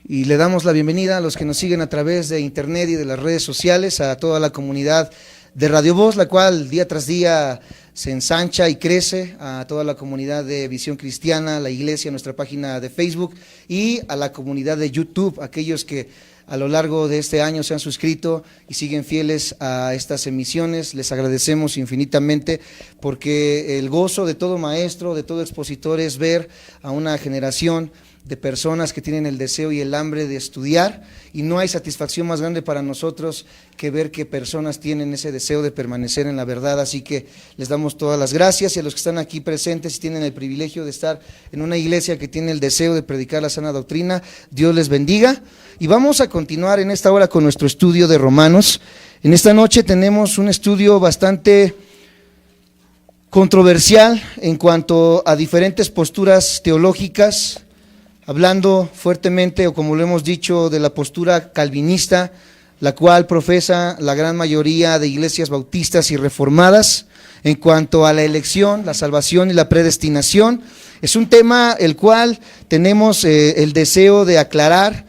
y le damos la bienvenida a los que nos siguen a través de internet y de las redes sociales, a toda la comunidad de Radio Voz, la cual día tras día se ensancha y crece, a toda la comunidad de Visión Cristiana, la iglesia, nuestra página de Facebook y a la comunidad de YouTube, aquellos que a lo largo de este año se han suscrito y siguen fieles a estas emisiones. Les agradecemos infinitamente porque el gozo de todo maestro, de todo expositor es ver a una generación de personas que tienen el deseo y el hambre de estudiar, y no hay satisfacción más grande para nosotros que ver que personas tienen ese deseo de permanecer en la verdad. Así que les damos todas las gracias, y a los que están aquí presentes y tienen el privilegio de estar en una iglesia que tiene el deseo de predicar la sana doctrina, Dios les bendiga. Y vamos a continuar en esta hora con nuestro estudio de Romanos. En esta noche tenemos un estudio bastante controversial en cuanto a diferentes posturas teológicas, hablando fuertemente, o como lo hemos dicho, de la postura calvinista, la cual profesa la gran mayoría de iglesias bautistas y reformadas en cuanto a la elección, la salvación y la predestinación. Es un tema el cual tenemos el deseo de aclarar.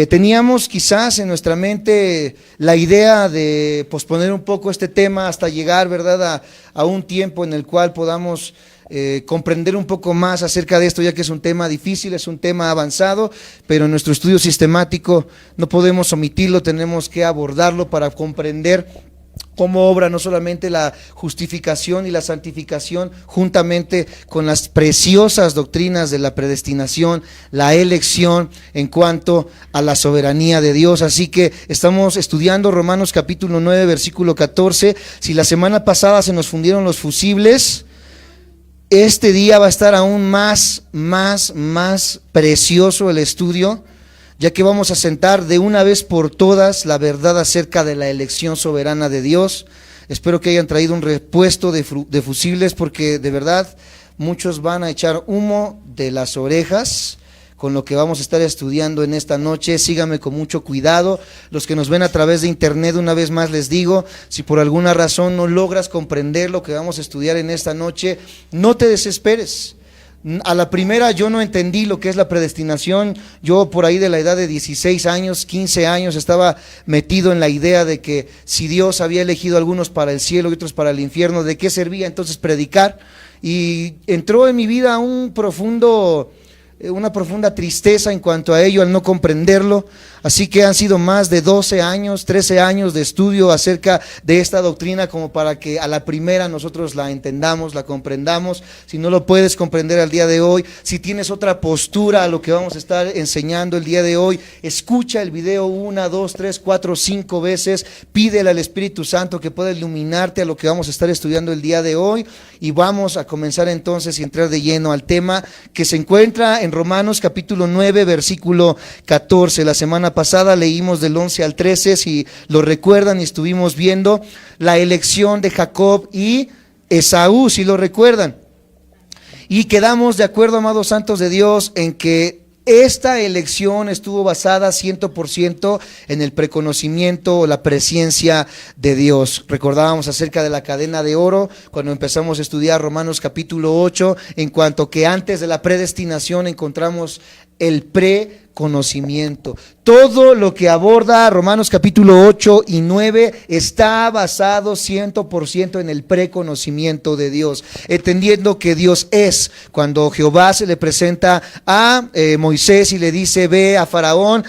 Teníamos quizás en nuestra mente la idea de posponer un poco este tema hasta llegar, ¿verdad?, a un tiempo en el cual podamos comprender un poco más acerca de esto, ya que es un tema difícil, es un tema avanzado, pero en nuestro estudio sistemático no podemos omitirlo, tenemos que abordarlo para comprender cómo obra no solamente la justificación y la santificación, juntamente con las preciosas doctrinas de la predestinación, la elección en cuanto a la soberanía de Dios. Así que estamos estudiando Romanos capítulo 9, versículo 14. Si la semana pasada se nos fundieron los fusibles, este día va a estar aún más precioso el estudio, ya que vamos a sentar de una vez por todas la verdad acerca de la elección soberana de Dios. Espero que hayan traído un repuesto de fusibles, porque de verdad muchos van a echar humo de las orejas con lo que vamos a estar estudiando en esta noche. Síganme con mucho cuidado. Los que nos ven a través de internet, una vez más les digo, si por alguna razón no logras comprender lo que vamos a estudiar en esta noche, no te desesperes. A la primera yo no entendí lo que es la predestinación. Yo por ahí de la edad de 16 años, 15 años, estaba metido en la idea de que si Dios había elegido a algunos para el cielo y otros para el infierno, ¿de qué servía entonces predicar? Y entró en mi vida una profunda tristeza en cuanto a ello, al no comprenderlo. Así que han sido más de 12 años, 13 años de estudio acerca de esta doctrina, como para que a la primera nosotros la entendamos, la comprendamos. Si no lo puedes comprender al día de hoy, si tienes otra postura a lo que vamos a estar enseñando el día de hoy, escucha el video 1, 2, 3, 4, 5 veces, pídele al Espíritu Santo que pueda iluminarte a lo que vamos a estar estudiando el día de hoy, y vamos a comenzar entonces y entrar de lleno al tema que se encuentra en Romanos capítulo 9, versículo 14. La semana pasada leímos del 11 al 13, si lo recuerdan, y estuvimos viendo la elección de Jacob y Esaú, si lo recuerdan. Y quedamos de acuerdo, amados santos de Dios, en que esta elección estuvo basada 100% en el preconocimiento o la presciencia de Dios. Recordábamos acerca de la cadena de oro cuando empezamos a estudiar Romanos capítulo 8, en cuanto que antes de la predestinación encontramos el preconocimiento. Todo lo que aborda Romanos capítulo 8 y 9 está basado 100% en el preconocimiento de Dios, entendiendo que Dios es. Cuando Jehová se le presenta a Moisés y le dice, ve a Faraón,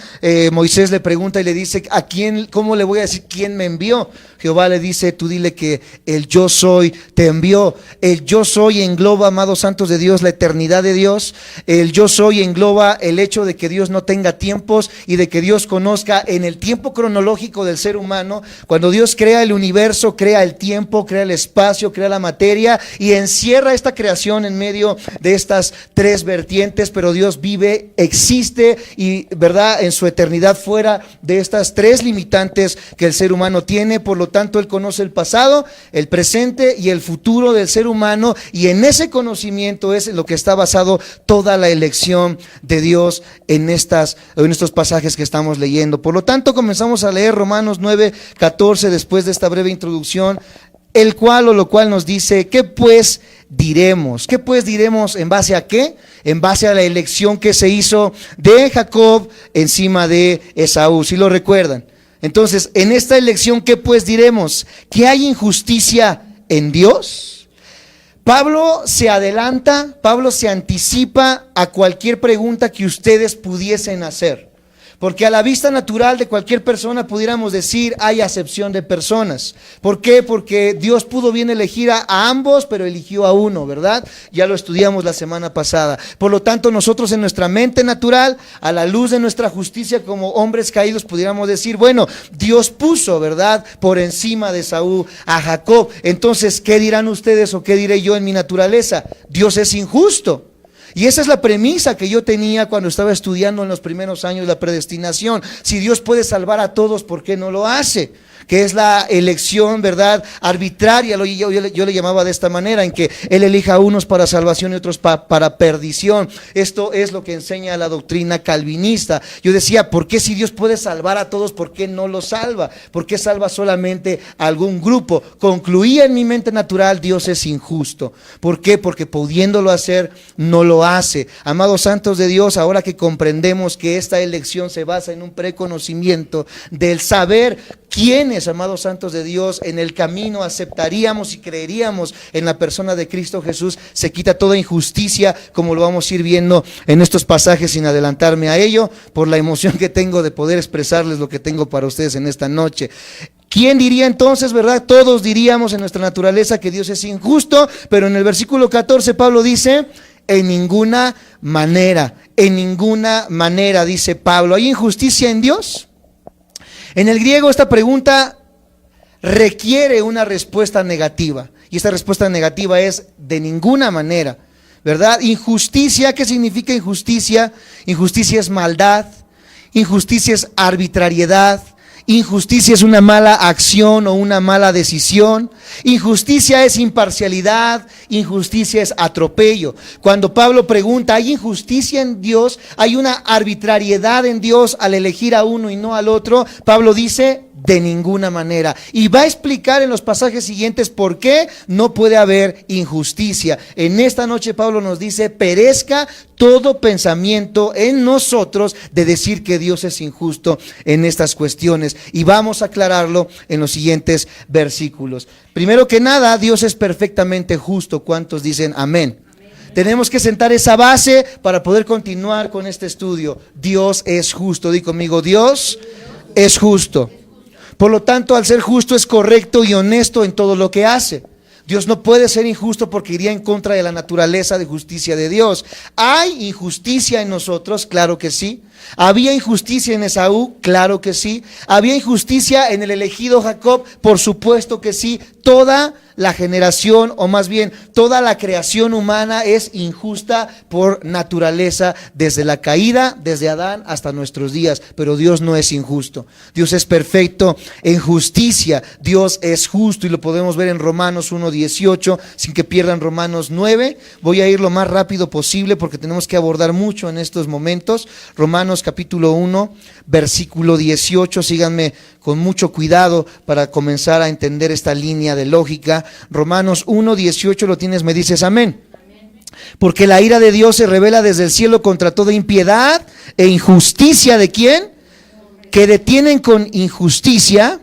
Moisés le pregunta y le dice, ¿a quién? ¿Cómo le voy a decir quién me envió? Jehová le dice, tú dile que el yo soy te envió. El yo soy engloba, amados santos de Dios, la eternidad de Dios. El yo soy engloba el hecho de que Dios no tenga tiempos y de que Dios conozca en el tiempo cronológico del ser humano. Cuando Dios crea el universo, crea el tiempo, crea el espacio, crea la materia y encierra esta creación en medio de estas tres vertientes, pero Dios vive, existe y, ¿verdad?, en su eternidad fuera de estas tres limitantes que el ser humano tiene. Por lo tanto, Él conoce el pasado, el presente y el futuro del ser humano, y en ese conocimiento es en lo que está basado toda la elección de Dios en estos pasajes que estamos leyendo. Por lo tanto, comenzamos a leer Romanos 9:14 después de esta breve introducción. el cual o lo cual nos dice, ¿qué pues diremos? ¿Qué pues diremos en base a qué? En base a la elección que se hizo de Jacob encima de Esaú, si lo recuerdan. Entonces, en esta elección, ¿qué pues diremos? ¿Que hay injusticia en Dios? Pablo se adelanta, Pablo se anticipa a cualquier pregunta que ustedes pudiesen hacer. Porque a la vista natural de cualquier persona pudiéramos decir, hay acepción de personas. ¿Por qué? Porque Dios pudo bien elegir a ambos, pero eligió a uno, ¿verdad? Ya lo estudiamos la semana pasada. Por lo tanto, nosotros en nuestra mente natural, a la luz de nuestra justicia como hombres caídos, pudiéramos decir, bueno, Dios puso, ¿verdad?, por encima de Saúl a Jacob. Entonces, ¿qué dirán ustedes o qué diré yo en mi naturaleza? Dios es injusto. Y esa es la premisa que yo tenía cuando estaba estudiando en los primeros años la predestinación. Si Dios puede salvar a todos, ¿por qué no lo hace? Que es la elección, ¿verdad?, arbitraria. Yo le llamaba de esta manera, en que Él elija a unos para salvación y otros para perdición. Esto es lo que enseña la doctrina calvinista. Yo decía, ¿por qué si Dios puede salvar a todos, por qué no los salva? ¿Por qué salva solamente a algún grupo? Concluía en mi mente natural, Dios es injusto. ¿Por qué? Porque pudiéndolo hacer, no lo hace. Amados santos de Dios, ahora que comprendemos que esta elección se basa en un preconocimiento del saber quiénes, amados santos de Dios, en el camino aceptaríamos y creeríamos en la persona de Cristo Jesús, se quita toda injusticia, como lo vamos a ir viendo en estos pasajes sin adelantarme a ello, por la emoción que tengo de poder expresarles lo que tengo para ustedes en esta noche. ¿Quién diría entonces, verdad? Todos diríamos en nuestra naturaleza que Dios es injusto, pero en el versículo 14 Pablo dice, en ninguna manera, dice Pablo. ¿Hay injusticia en Dios? En el griego esta pregunta requiere una respuesta negativa, y esta respuesta negativa es de ninguna manera, ¿verdad? Injusticia, ¿qué significa injusticia? Injusticia es maldad, injusticia es arbitrariedad, injusticia es una mala acción o una mala decisión, injusticia es imparcialidad, injusticia es atropello. Cuando Pablo pregunta, ¿hay injusticia en Dios? ¿Hay una arbitrariedad en Dios al elegir a uno y no al otro? Pablo dice, de ninguna manera. Y va a explicar en los pasajes siguientes por qué no puede haber injusticia. En esta noche Pablo nos dice, perezca todo pensamiento en nosotros de decir que Dios es injusto en estas cuestiones. Y vamos a aclararlo en los siguientes versículos. Primero que nada, Dios es perfectamente justo. ¿Cuántos dicen amén? Tenemos que sentar esa base para poder continuar con este estudio. Dios es justo. Di conmigo, Dios es justo. Por lo tanto, al ser justo es correcto y honesto en todo lo que hace. Dios no puede ser injusto porque iría en contra de la naturaleza de justicia de Dios. ¿Hay injusticia en nosotros? Claro que sí. ¿Había injusticia en Esaú? Claro que sí. ¿Había injusticia en el elegido Jacob? Por supuesto que sí. Toda la generación, o más bien toda la creación humana es injusta por naturaleza, desde la caída, desde Adán hasta nuestros días, pero Dios no es injusto. Dios es perfecto en justicia, Dios es justo, y lo podemos ver en Romanos 1:18, sin que pierdan Romanos 9. Voy a ir lo más rápido posible porque tenemos que abordar mucho en estos momentos. Romanos capítulo 1, versículo 18, síganme con mucho cuidado para comenzar a entender esta línea de lógica. Romanos 1:18, ¿lo tienes? Me dices amén. Porque la ira de Dios se revela desde el cielo contra toda impiedad e injusticia. ¿De quién? Que detienen con injusticia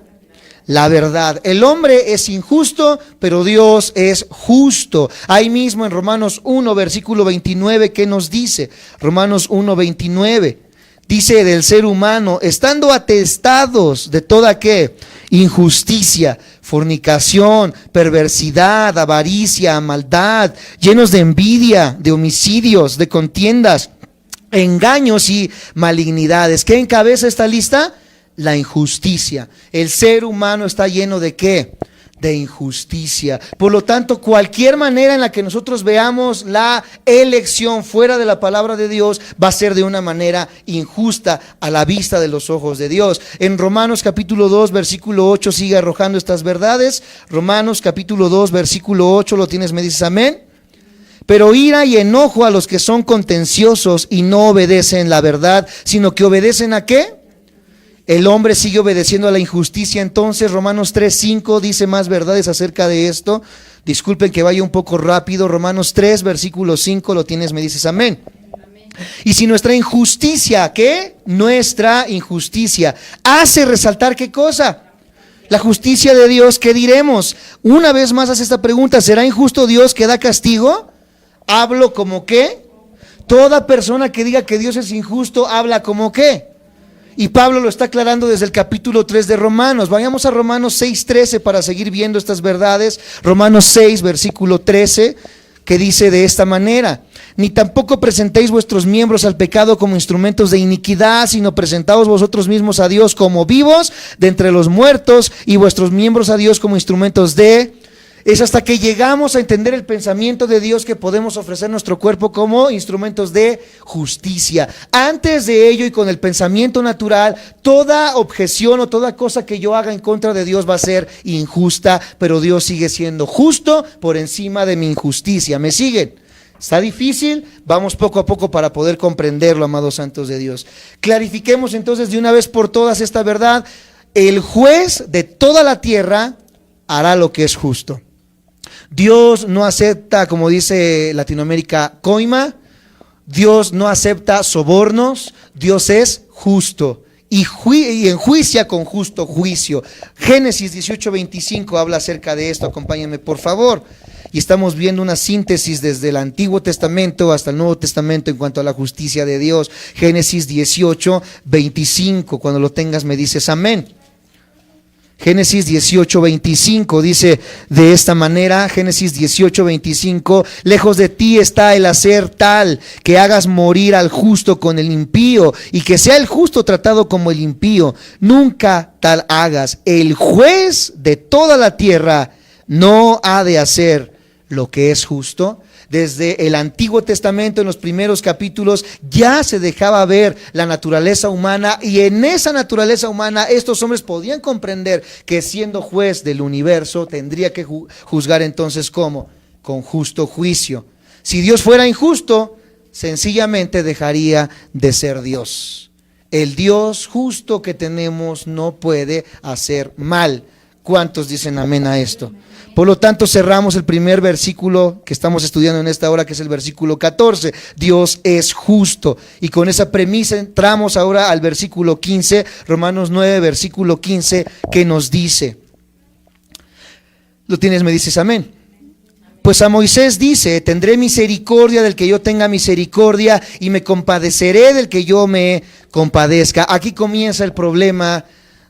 la verdad. El hombre es injusto, pero Dios es justo. Ahí mismo en Romanos 1, versículo 29, ¿qué nos dice? Romanos 1:29. Dice del ser humano, estando atestados de toda ¿qué? Injusticia, fornicación, perversidad, avaricia, maldad, llenos de envidia, de homicidios, de contiendas, engaños y malignidades. ¿Qué encabeza esta lista? La injusticia. El ser humano está lleno ¿de qué? De injusticia. Por lo tanto, cualquier manera en la que nosotros veamos la elección fuera de la palabra de Dios va a ser de una manera injusta a la vista de los ojos de Dios. En Romanos capítulo 2, versículo 8 sigue arrojando estas verdades. Romanos capítulo 2, versículo 8, ¿lo tienes? ¿Me dices amén? Pero ira y enojo a los que son contenciosos y no obedecen la verdad, sino que obedecen ¿a qué? El hombre sigue obedeciendo a la injusticia. Entonces Romanos 3:5 dice más verdades acerca de esto. Disculpen que vaya un poco rápido. Romanos 3, versículo 5, lo tienes, me dices amén. Y si nuestra injusticia, ¿qué? Nuestra injusticia hace resaltar ¿qué cosa? La justicia de Dios, ¿qué diremos? Una vez más hace esta pregunta: ¿será injusto Dios que da castigo? ¿Hablo como qué? Toda persona que diga que Dios es injusto habla como qué. Y Pablo lo está aclarando desde el capítulo 3 de Romanos. Vayamos a Romanos 6:13 para seguir viendo estas verdades. Romanos 6, versículo 13, que dice de esta manera: ni tampoco presentéis vuestros miembros al pecado como instrumentos de iniquidad, sino presentaos vosotros mismos a Dios como vivos de entre los muertos, y vuestros miembros a Dios como instrumentos de... Es hasta que llegamos a entender el pensamiento de Dios que podemos ofrecer nuestro cuerpo como instrumentos de justicia. Antes de ello, y con el pensamiento natural, toda objeción o toda cosa que yo haga en contra de Dios va a ser injusta, pero Dios sigue siendo justo por encima de mi injusticia. ¿Me siguen? ¿Está difícil? Vamos poco a poco para poder comprenderlo, amados santos de Dios. Clarifiquemos entonces de una vez por todas esta verdad. El juez de toda la tierra hará lo que es justo. Dios no acepta, como dice Latinoamérica, coima. Dios no acepta sobornos. Dios es justo y enjuicia con justo juicio. Génesis 18:25 habla acerca de esto. Acompáñenme por favor. Y estamos viendo una síntesis desde el Antiguo Testamento hasta el Nuevo Testamento en cuanto a la justicia de Dios. Génesis 18:25. Cuando lo tengas me dices amén. Génesis 18:25 dice de esta manera, Génesis 18:25: lejos de ti está el hacer tal que hagas morir al justo con el impío, y que sea el justo tratado como el impío. Nunca tal hagas. El juez de toda la tierra no ha de hacer lo que es justo. Desde el Antiguo Testamento, en los primeros capítulos, ya se dejaba ver la naturaleza humana, y en esa naturaleza humana estos hombres podían comprender que siendo juez del universo tendría que juzgar entonces ¿cómo? Con justo juicio. Si Dios fuera injusto, sencillamente dejaría de ser Dios. El Dios justo que tenemos no puede hacer mal. ¿Cuántos dicen amén a esto? Por lo tanto, cerramos el primer versículo que estamos estudiando en esta hora, que es el versículo 14. Dios es justo. Y con esa premisa entramos ahora al versículo 15, Romanos 9, versículo 15, que nos dice. ¿Lo tienes? Me dices amén. Pues a Moisés dice: tendré misericordia del que yo tenga misericordia, y me compadeceré del que yo me compadezca. Aquí comienza el problema,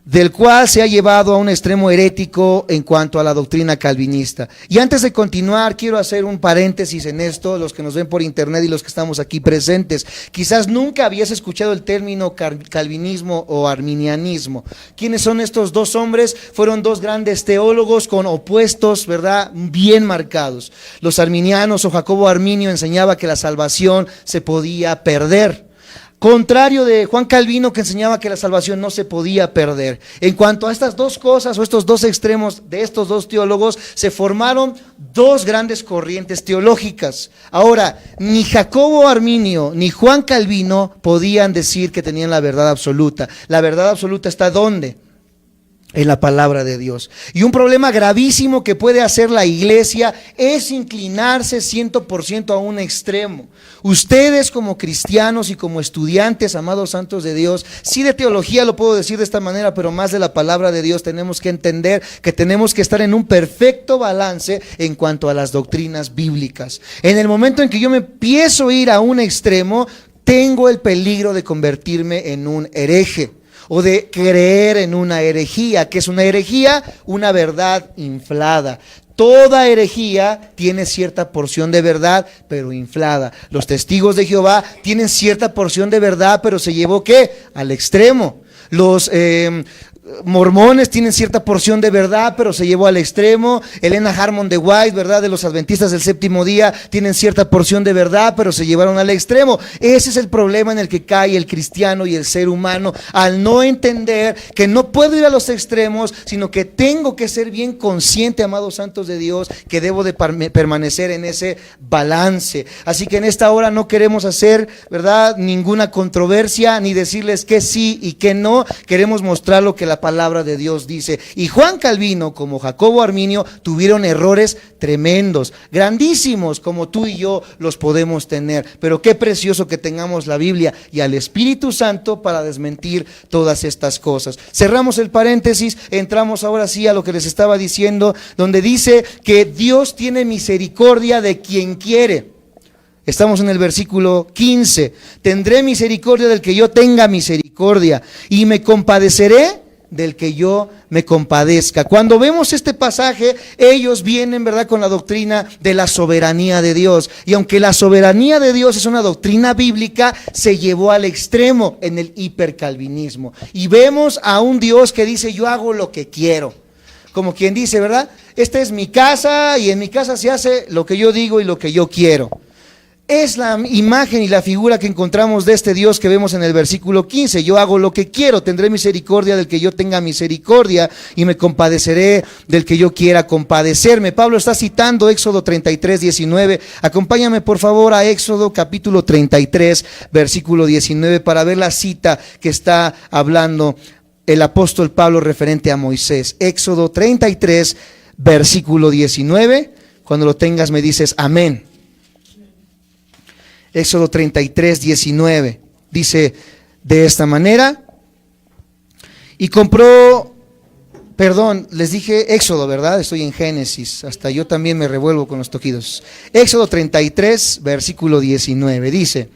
del cual se ha llevado a un extremo herético en cuanto a la doctrina calvinista. Y antes de continuar, quiero hacer un paréntesis en esto, los que nos ven por internet y los que estamos aquí presentes. Quizás nunca habías escuchado el término calvinismo o arminianismo. ¿Quiénes son estos dos hombres? Fueron dos grandes teólogos con opuestos, ¿verdad?, bien marcados. Los arminianos, o Jacobo Arminio, enseñaba que la salvación se podía perder, contrario de Juan Calvino, que enseñaba que la salvación no se podía perder. En cuanto a estas dos cosas, o estos dos extremos de estos dos teólogos, se formaron dos grandes corrientes teológicas. Ahora, ni Jacobo Arminio ni Juan Calvino podían decir que tenían la verdad absoluta. La verdad absoluta está ¿dónde? En la palabra de Dios. Y un problema gravísimo que puede hacer la iglesia es inclinarse 100% a un extremo. Ustedes como cristianos y como estudiantes, amados santos de Dios, sí de teología lo puedo decir de esta manera, pero más de la palabra de Dios, tenemos que entender que tenemos que estar en un perfecto balance en cuanto a las doctrinas bíblicas. En el momento en que yo me empiezo a ir a un extremo, tengo el peligro de convertirme en un hereje, o de creer en una herejía. ¿Qué es una herejía? Una verdad inflada. Toda herejía tiene cierta porción de verdad, pero inflada. Los testigos de Jehová tienen cierta porción de verdad, pero se llevó ¿qué? Al extremo. Los mormones tienen cierta porción de verdad, pero se llevó al extremo. Elena Harmon de White, ¿verdad?, de los adventistas del séptimo día, tienen cierta porción de verdad, pero se llevaron al extremo. Ese es el problema en el que cae el cristiano y el ser humano, al no entender que no puedo ir a los extremos, sino que tengo que ser bien consciente, amados santos de Dios, que debo de permanecer en ese balance. Así que en esta hora no queremos hacer, ¿verdad?, ninguna controversia, ni decirles que sí y que no. Queremos mostrar lo que la palabra de Dios dice. Y Juan Calvino, como Jacobo Arminio, tuvieron errores tremendos, grandísimos, como tú y yo los podemos tener. Pero qué precioso que tengamos la Biblia y al Espíritu Santo para desmentir todas estas cosas. Cerramos el paréntesis, entramos ahora sí a lo que les estaba diciendo, donde dice que Dios tiene misericordia de quien quiere. Estamos en el versículo 15. Tendré misericordia del que yo tenga misericordia, y me compadeceré del que yo me compadezca. Cuando vemos este pasaje, ellos vienen, ¿verdad?, con la doctrina de la soberanía de Dios. Y aunque la soberanía de Dios es una doctrina bíblica, se llevó al extremo en el hipercalvinismo. Y vemos a un Dios que dice: yo hago lo que quiero. Como quien dice, ¿verdad?, esta es mi casa y en mi casa se hace lo que yo digo y lo que yo quiero. Es la imagen y la figura que encontramos de este Dios que vemos en el versículo 15. Yo hago lo que quiero, tendré misericordia del que yo tenga misericordia, y me compadeceré del que yo quiera compadecerme. Pablo está citando Éxodo 33, 19. Acompáñame por favor a Éxodo capítulo 33, versículo 19, para ver la cita que está hablando el apóstol Pablo referente a Moisés. Éxodo 33, versículo 19. Cuando lo tengas me dices amén. Éxodo 33, 19, dice de esta manera: y compró, perdón, les dije Éxodo, ¿verdad? Estoy en Génesis, hasta yo también me revuelvo con los toquidos. Éxodo 33, versículo 19, dice: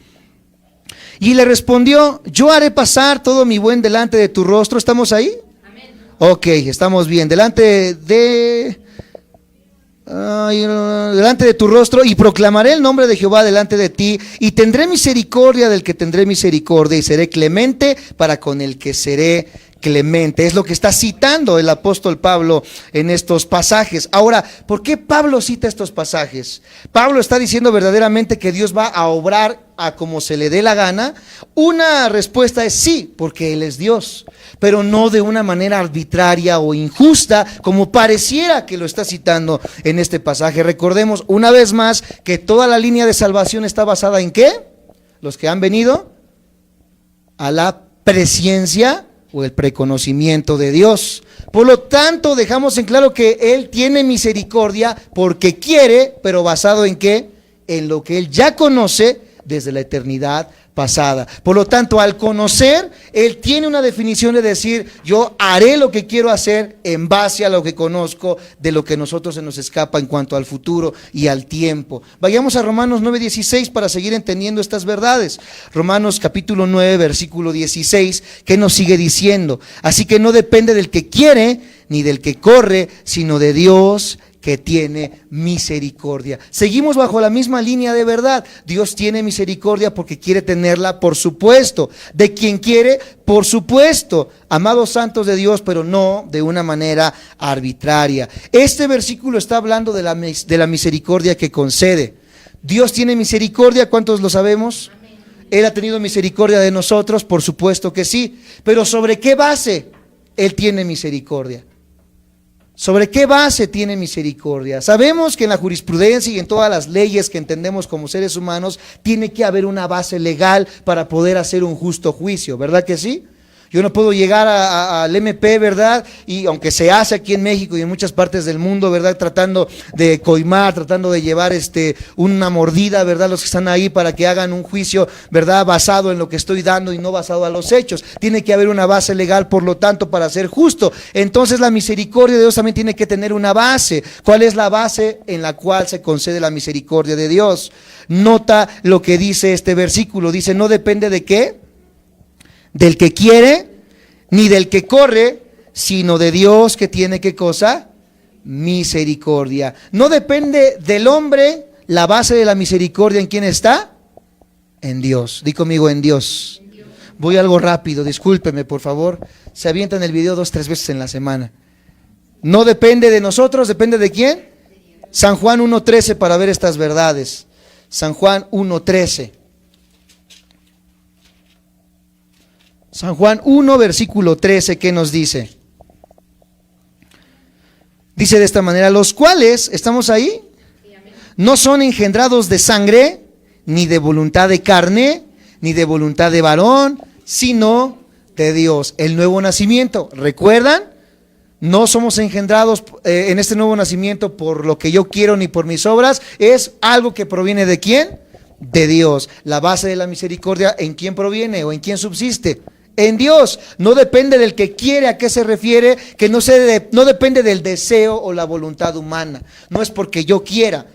y le respondió: yo haré pasar todo mi buen delante de tu rostro. ¿Estamos ahí? Amén. Ok, estamos bien. Delante de tu rostro, y proclamaré el nombre de Jehová delante de ti, y tendré misericordia del que tendré misericordia, y seré clemente para con el que seré clemente. Es lo que está citando el apóstol Pablo en estos pasajes. Ahora, ¿por qué Pablo cita estos pasajes? Pablo está diciendo verdaderamente que Dios va a obrar a como se le dé la gana. Una respuesta es sí, porque Él es Dios, pero no de una manera arbitraria o injusta como pareciera que lo está citando en este pasaje. Recordemos una vez más que toda la línea de salvación está basada en ¿qué? Los que han venido a la presciencia o el preconocimiento de Dios. Por lo tanto, dejamos en claro que Él tiene misericordia porque quiere, pero basado en ¿qué? En lo que Él ya conoce desde la eternidad pasada. Por lo tanto, al conocer, Él tiene una definición de decir: yo haré lo que quiero hacer en base a lo que conozco de lo que a nosotros se nos escapa en cuanto al futuro y al tiempo. Vayamos a Romanos 9:16 para seguir entendiendo estas verdades. Romanos capítulo 9, versículo 16, ¿qué nos sigue diciendo? Así que no depende del que quiere ni del que corre, sino de Dios que tiene misericordia. Seguimos bajo la misma línea de verdad. Dios tiene misericordia porque quiere tenerla, por supuesto. De quien quiere, por supuesto. Amados santos de Dios, pero no de una manera arbitraria. Este versículo está hablando de la misericordia que concede. Dios tiene misericordia, ¿cuántos lo sabemos? Amén. Él ha tenido misericordia de nosotros, por supuesto que sí. Pero ¿sobre qué base Él tiene misericordia? ¿Sobre qué base tiene misericordia? Sabemos que en la jurisprudencia y en todas las leyes que entendemos como seres humanos, tiene que haber una base legal para poder hacer un justo juicio, ¿verdad que sí? Yo no puedo llegar al MP, ¿verdad? Y aunque se hace aquí en México y en muchas partes del mundo, ¿verdad? Tratando de coimar, tratando de llevar una mordida, ¿verdad? Los que están ahí para que hagan un juicio, ¿verdad? Basado en lo que estoy dando y no basado a los hechos. Tiene que haber una base legal, por lo tanto, para ser justo. Entonces la misericordia de Dios también tiene que tener una base. ¿Cuál es la base en la cual se concede la misericordia de Dios? Nota lo que dice este versículo. Dice: no depende de ¿qué? Del que quiere, ni del que corre, sino de Dios que tiene ¿qué cosa? Misericordia. No depende del hombre. La base de la misericordia, ¿en quién está? En Dios. Di conmigo, en Dios. Voy algo rápido, discúlpeme por favor. Se avientan el video 2, 3 veces en la semana. No depende de nosotros, ¿depende de quién? San Juan 1:13 para ver estas verdades. San Juan 1:13. San Juan 1, versículo 13, ¿qué nos dice? Dice de esta manera: los cuales, ¿estamos ahí? No son engendrados de sangre, ni de voluntad de carne, ni de voluntad de varón, sino de Dios. El nuevo nacimiento, ¿recuerdan? No somos engendrados en este nuevo nacimiento por lo que yo quiero ni por mis obras. Es algo que proviene ¿de quién? De Dios. La base de la misericordia, ¿en quién proviene o en quién subsiste? En Dios. No depende del que quiere. ¿A qué se refiere? Que no depende del deseo o la voluntad humana. No es porque yo quiera,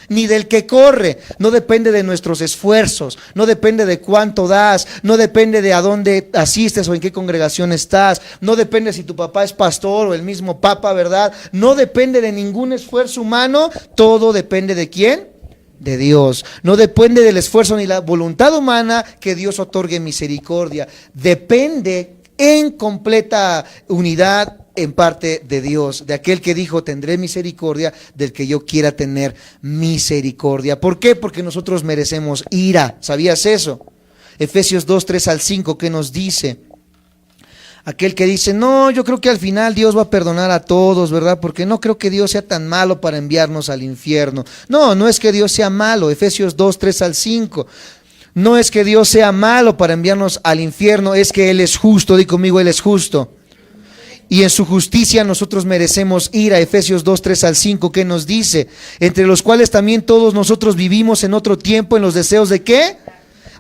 ni del que corre. No depende de nuestros esfuerzos, no depende de cuánto das, no depende de a dónde asistes o en qué congregación estás, no depende si tu papá es pastor o el mismo papa, ¿verdad? No depende de ningún esfuerzo humano. Todo depende ¿de quién? De Dios. No depende del esfuerzo ni la voluntad humana que Dios otorgue misericordia. Depende en completa unidad, en parte de Dios, de aquel que dijo: tendré misericordia del que yo quiera tener misericordia. ¿Por qué? Porque nosotros merecemos ira. ¿Sabías eso? Efesios 2, 3 al 5, ¿qué nos dice? Aquel que dice: no, yo creo que al final Dios va a perdonar a todos, ¿verdad? Porque no creo que Dios sea tan malo para enviarnos al infierno. No, no es que Dios sea malo. Efesios 2, 3 al 5. No es que Dios sea malo para enviarnos al infierno, es que Él es justo. Di conmigo: Él es justo. Y en su justicia nosotros merecemos ira. Efesios 2, 3 al 5, ¿qué nos dice? Entre los cuales también todos nosotros vivimos en otro tiempo en los deseos ¿de qué?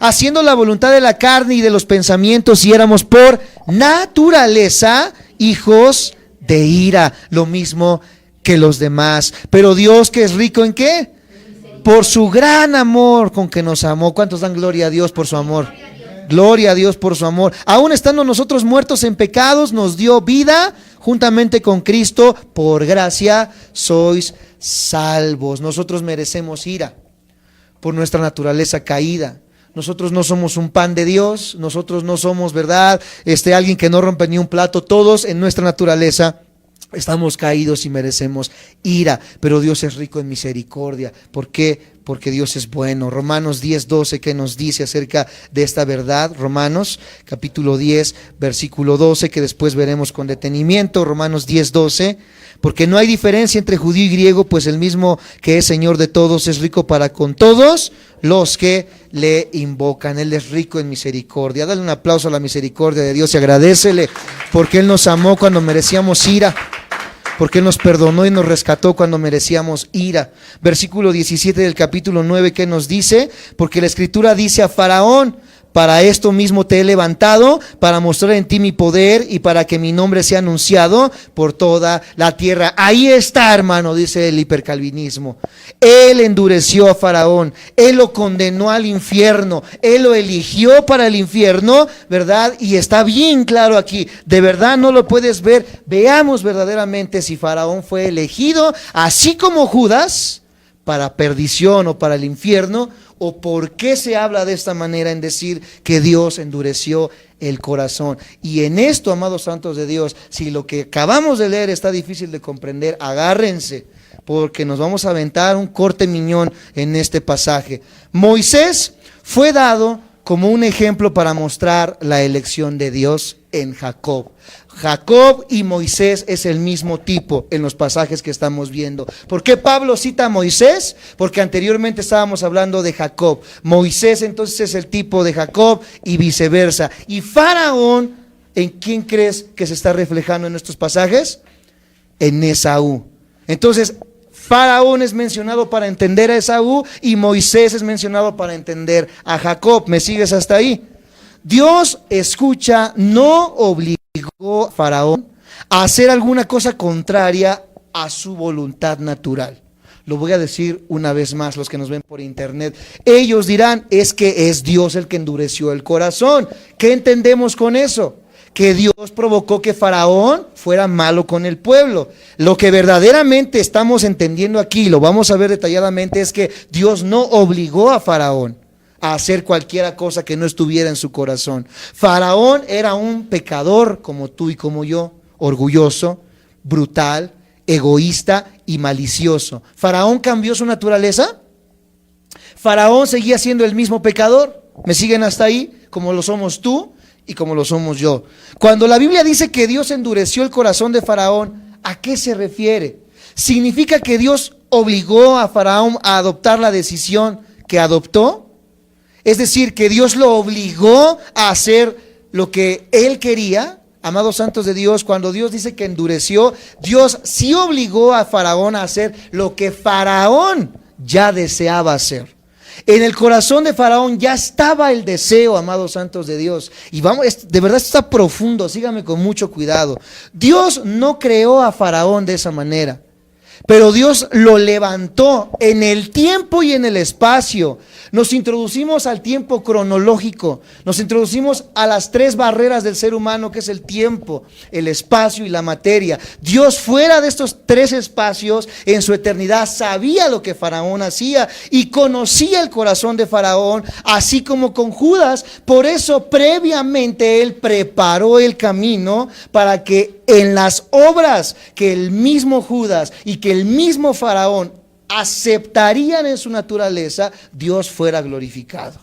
Haciendo la voluntad de la carne y de los pensamientos, y éramos por naturaleza hijos de ira, lo mismo que los demás. Pero Dios, que es rico ¿en qué? Por su gran amor con que nos amó. ¿Cuántos dan gloria a Dios por su amor? Gloria a Dios por su amor. Aún estando nosotros muertos en pecados, nos dio vida juntamente con Cristo. Por gracia sois salvos. Nosotros merecemos ira por nuestra naturaleza caída. Nosotros no somos un pan de Dios. Nosotros no somos, ¿verdad? Alguien que no rompe ni un plato. Todos en nuestra naturaleza estamos caídos y merecemos ira, pero Dios es rico en misericordia. ¿Por qué? Porque Dios es bueno. Romanos 10, 12, ¿qué nos dice acerca de esta verdad? Romanos capítulo 10, versículo 12, que después veremos con detenimiento. Romanos 10, 12. Porque no hay diferencia entre judío y griego, pues el mismo que es Señor de todos es rico para con todos los que le invocan. Él es rico en misericordia. Dale un aplauso a la misericordia de Dios y agradécele, porque Él nos amó cuando merecíamos ira, porque Él nos perdonó y nos rescató cuando merecíamos ira. Versículo 17 del capítulo 9, ¿qué nos dice? Porque la Escritura dice a Faraón: para esto mismo te he levantado, para mostrar en ti mi poder y para que mi nombre sea anunciado por toda la tierra. Ahí está, hermano, dice el hipercalvinismo. Él endureció a Faraón, Él lo condenó al infierno, Él lo eligió para el infierno, ¿verdad? Y está bien claro aquí, de verdad no lo puedes ver. Veamos verdaderamente si Faraón fue elegido, así como Judas, para perdición o para el infierno, o por qué se habla de esta manera en decir que Dios endureció el corazón. Y en esto, amados santos de Dios, si lo que acabamos de leer está difícil de comprender, agárrense, porque nos vamos a aventar un corte miñón en este pasaje. Moisés fue dado como un ejemplo para mostrar la elección de Dios en Jacob. Jacob y Moisés es el mismo tipo en los pasajes que estamos viendo. ¿Por qué Pablo cita a Moisés? Porque anteriormente estábamos hablando de Jacob. Moisés entonces es el tipo de Jacob y viceversa. Y Faraón, ¿en quién crees que se está reflejando en estos pasajes? En Esaú. Entonces, Faraón es mencionado para entender a Esaú y Moisés es mencionado para entender a Jacob. ¿Me sigues hasta ahí? Dios, escucha, no obligó a Faraón a hacer alguna cosa contraria a su voluntad natural. Lo voy a decir una vez más, los que nos ven por internet. Ellos dirán: es que es Dios el que endureció el corazón. ¿Qué entendemos con eso? Que Dios provocó que Faraón fuera malo con el pueblo. Lo que verdaderamente estamos entendiendo aquí, lo vamos a ver detalladamente, es que Dios no obligó a Faraón a hacer cualquier cosa que no estuviera en su corazón. Faraón era un pecador como tú y como yo, orgulloso, brutal, egoísta y malicioso. ¿Faraón cambió su naturaleza? ¿Faraón seguía siendo el mismo pecador? ¿Me siguen hasta ahí? Como lo somos tú y como lo somos yo. Cuando la Biblia dice que Dios endureció el corazón de Faraón, ¿a qué se refiere? ¿Significa que Dios obligó a Faraón a adoptar la decisión que adoptó? Es decir, que Dios lo obligó a hacer lo que él quería. Amados santos de Dios, cuando Dios dice que endureció, Dios sí obligó a Faraón a hacer lo que Faraón ya deseaba hacer. En el corazón de Faraón ya estaba el deseo, amados santos de Dios. Y vamos, de verdad está profundo, síganme con mucho cuidado. Dios no creó a Faraón de esa manera, pero Dios lo levantó en el tiempo y en el espacio. Nos introducimos al tiempo cronológico, nos introducimos a las tres barreras del ser humano, que es el tiempo, el espacio y la materia. Dios, fuera de estos tres espacios, en su eternidad, sabía lo que Faraón hacía y conocía el corazón de Faraón, así como con Judas. Por eso previamente él preparó el camino para que en las obras que el mismo Judas y que el mismo Faraón aceptarían en su naturaleza, Dios fuera glorificado.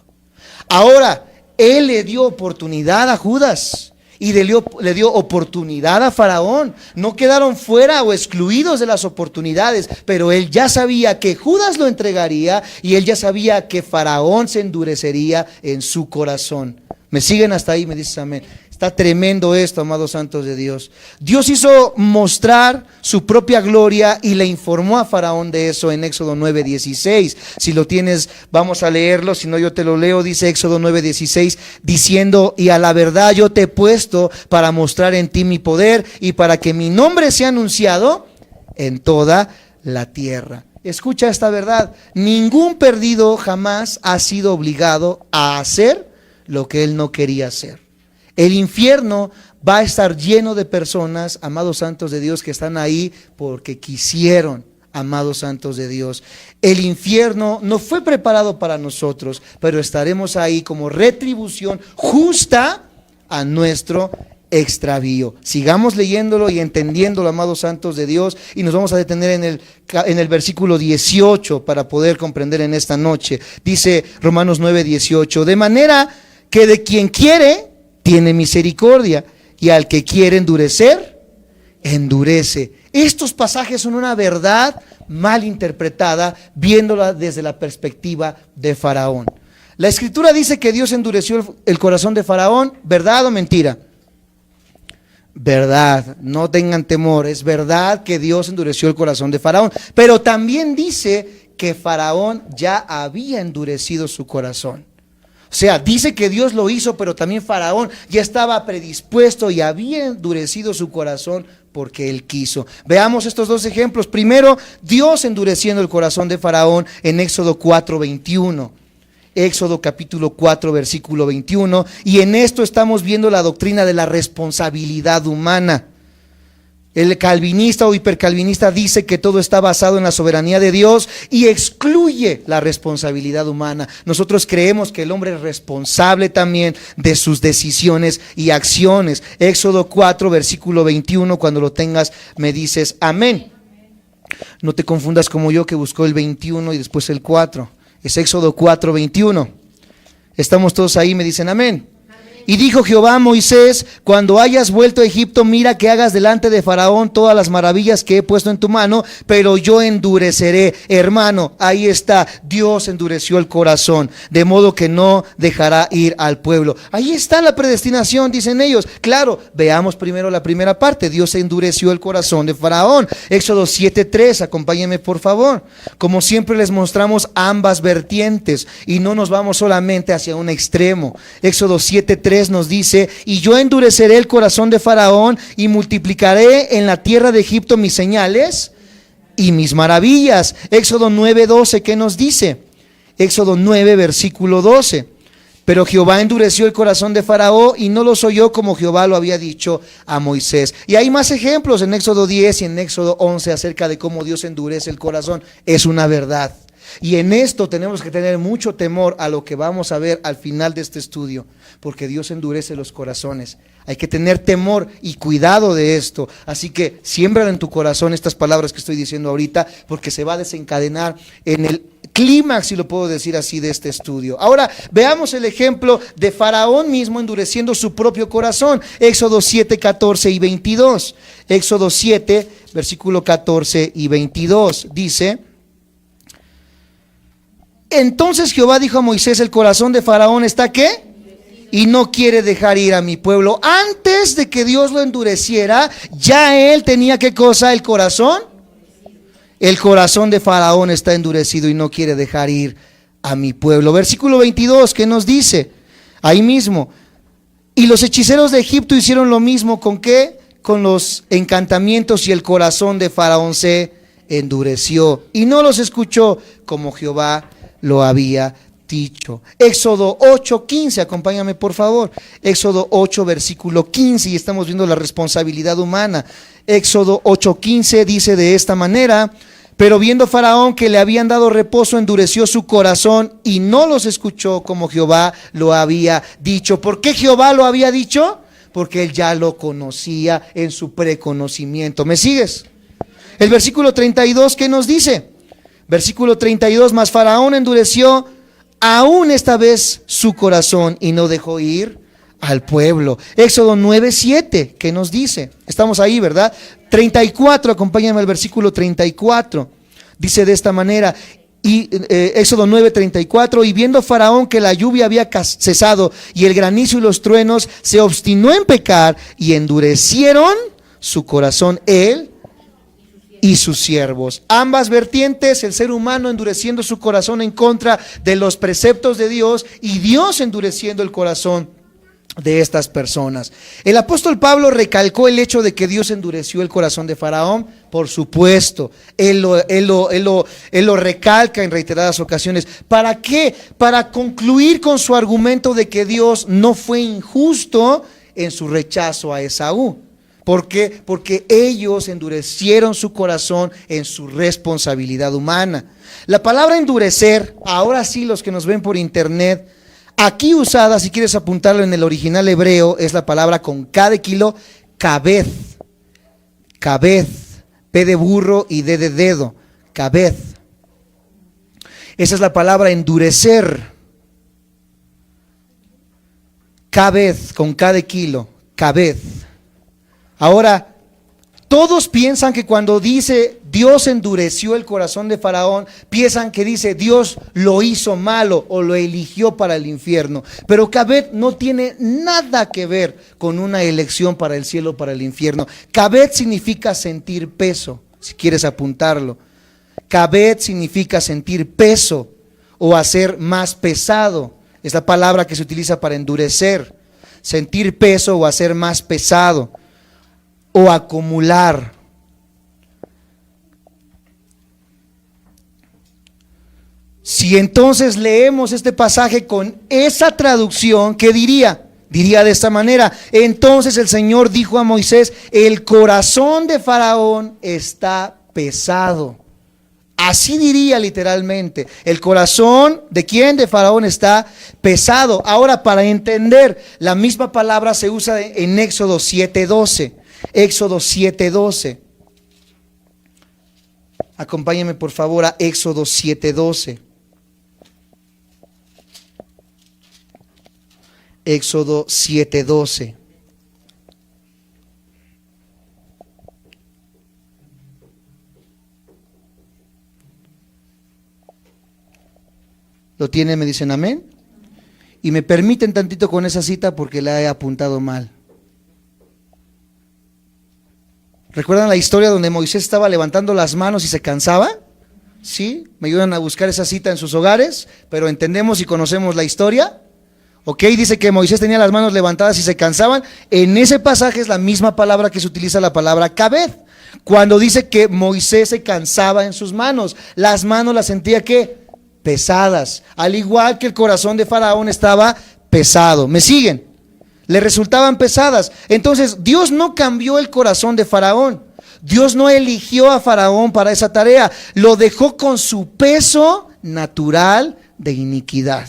Ahora, él le dio oportunidad a Judas y le dio oportunidad a Faraón. No quedaron fuera o excluidos de las oportunidades, pero él ya sabía que Judas lo entregaría y él ya sabía que Faraón se endurecería en su corazón. ¿Me siguen hasta ahí? Me dices amén. Está tremendo esto, amados santos de Dios. Dios hizo mostrar su propia gloria y le informó a Faraón de eso en Éxodo 9:16. Si lo tienes, vamos a leerlo, si no yo te lo leo. Dice Éxodo 9:16, diciendo: y a la verdad yo te he puesto para mostrar en ti mi poder y para que mi nombre sea anunciado en toda la tierra. Escucha esta verdad: ningún perdido jamás ha sido obligado a hacer lo que él no quería hacer. El infierno va a estar lleno de personas, amados santos de Dios, que están ahí porque quisieron, amados santos de Dios. El infierno no fue preparado para nosotros, pero estaremos ahí como retribución justa a nuestro extravío. Sigamos leyéndolo y entendiéndolo, amados santos de Dios, y nos vamos a detener en el versículo 18 para poder comprender en esta noche. Dice Romanos 9:18, de manera que de quien quiere tiene misericordia, y al que quiere endurecer, endurece. Estos pasajes son una verdad mal interpretada, viéndola desde la perspectiva de Faraón. La escritura dice que Dios endureció el corazón de Faraón, ¿verdad o mentira? Verdad, no tengan temor, es verdad que Dios endureció el corazón de Faraón, pero también dice que Faraón ya había endurecido su corazón. O sea, dice que Dios lo hizo, pero también Faraón ya estaba predispuesto y había endurecido su corazón porque él quiso. Veamos estos dos ejemplos. Primero, Dios endureciendo el corazón de Faraón en Éxodo 4:21. Éxodo capítulo 4, versículo 21. Y en esto estamos viendo la doctrina de la responsabilidad humana. El calvinista o hipercalvinista dice que todo está basado en la soberanía de Dios y excluye la responsabilidad humana. Nosotros creemos que el hombre es responsable también de sus decisiones y acciones. Éxodo 4, versículo 21, cuando lo tengas me dices amén. No te confundas como yo, que buscó el 21 y después el 4. Es Éxodo 4, 21. Estamos todos ahí, me dicen amén. Y dijo Jehová a Moisés: cuando hayas vuelto a Egipto, mira que hagas delante de Faraón todas las maravillas que he puesto en tu mano, pero yo endureceré. Hermano, ahí está, Dios endureció el corazón, de modo que no dejará ir al pueblo. Ahí está la predestinación, dicen ellos. Claro, veamos primero la primera parte. Dios endureció el corazón de Faraón. Éxodo 7:3, acompáñenme por favor. Como siempre les mostramos ambas vertientes y no nos vamos solamente hacia un extremo. Éxodo 7:3 nos dice: y yo endureceré el corazón de Faraón y multiplicaré en la tierra de Egipto mis señales y mis maravillas. Éxodo 9:12, ¿qué nos dice? Éxodo 9, versículo 12. Pero Jehová endureció el corazón de Faraón y no los oyó como Jehová lo había dicho a Moisés. Y hay más ejemplos en Éxodo 10 y en Éxodo 11 acerca de cómo Dios endurece el corazón. Es una verdad. Y en esto tenemos que tener mucho temor a lo que vamos a ver al final de este estudio, porque Dios endurece los corazones. Hay que tener temor y cuidado de esto. Así que siembra en tu corazón estas palabras que estoy diciendo ahorita, porque se va a desencadenar en el clímax, si lo puedo decir así, de este estudio. Ahora veamos el ejemplo de Faraón mismo endureciendo su propio corazón. Éxodo 7, 14 y 22. Éxodo 7, versículo 14 y 22 dice: entonces Jehová dijo a Moisés: el corazón de Faraón está ¿qué? Y no quiere dejar ir a mi pueblo. Antes de que Dios lo endureciera, ya él tenía ¿qué cosa? El corazón. El corazón de Faraón está endurecido y no quiere dejar ir a mi pueblo. Versículo 22, ¿qué nos dice? Ahí mismo: y los hechiceros de Egipto hicieron lo mismo. ¿Con qué? Con los encantamientos, y el corazón de Faraón se endureció y no los escuchó como Jehová lo había dicho. Éxodo 8:15, acompáñame por favor. Éxodo 8, versículo 15, y estamos viendo la responsabilidad humana. Éxodo 8:15 dice de esta manera: pero viendo Faraón que le habían dado reposo, endureció su corazón y no los escuchó como Jehová lo había dicho. ¿Por qué Jehová lo había dicho? Porque él ya lo conocía en su preconocimiento. ¿Me sigues? El versículo 32, ¿qué nos dice? Versículo 32: mas Faraón endureció aún esta vez su corazón y no dejó ir al pueblo. Éxodo 9:7, ¿qué nos dice? Estamos ahí, ¿verdad? 34, acompáñame al versículo 34. Dice de esta manera, y Éxodo 9:34: y viendo Faraón que la lluvia había cesado y el granizo y los truenos, se obstinó en pecar y endurecieron su corazón él y sus siervos. Ambas vertientes, el ser humano endureciendo su corazón en contra de los preceptos de Dios y Dios endureciendo el corazón de estas personas. El apóstol Pablo recalcó el hecho de que Dios endureció el corazón de Faraón. Por supuesto, él lo recalca en reiteradas ocasiones. ¿Para qué? Para concluir con su argumento de que Dios no fue injusto en su rechazo a Esaú. ¿Por qué? Porque ellos endurecieron su corazón en su responsabilidad humana. La palabra endurecer, ahora sí los que nos ven por internet, aquí usada, si quieres apuntarlo en el original hebreo, es la palabra con K de kilo, kabed. Kabed, P de burro y D de dedo, kabed. Esa es la palabra endurecer. Kabed, con K de kilo, kabed. Ahora, todos piensan que cuando dice Dios endureció el corazón de Faraón, piensan que dice Dios lo hizo malo o lo eligió para el infierno. Pero kabed no tiene nada que ver con una elección para el cielo o para el infierno. Kabed significa sentir peso, si quieres apuntarlo. Kabed significa sentir peso o hacer más pesado. Es la palabra que se utiliza para endurecer. Sentir peso o hacer más pesado o acumular. Si entonces leemos este pasaje con esa traducción, ¿qué diría? Diría de esta manera: entonces el Señor dijo a Moisés: el corazón de Faraón está pesado. Así diría literalmente. El corazón de quién? De Faraón está pesado. Ahora, para entender, la misma palabra se usa en Éxodo 7:12. Éxodo 7:12. Acompáñame por favor a Éxodo 7:12. Éxodo 7:12. ¿Lo tienen? Me dicen amén. Y me permiten tantito con esa cita porque la he apuntado mal. ¿Recuerdan la historia donde Moisés estaba levantando las manos y se cansaba? ¿Sí? ¿Me ayudan a buscar esa cita en sus hogares? Pero entendemos y conocemos la historia. Ok, dice que Moisés tenía las manos levantadas y se cansaban. En ese pasaje es la misma palabra que se utiliza, la palabra kabed. Cuando dice que Moisés se cansaba en sus manos, las manos las sentía ¿qué? Pesadas. Al igual que el corazón de Faraón estaba pesado. ¿Me siguen? Le resultaban pesadas. Entonces Dios no cambió el corazón de Faraón. Dios no eligió a Faraón para esa tarea. Lo dejó con su peso natural de iniquidad.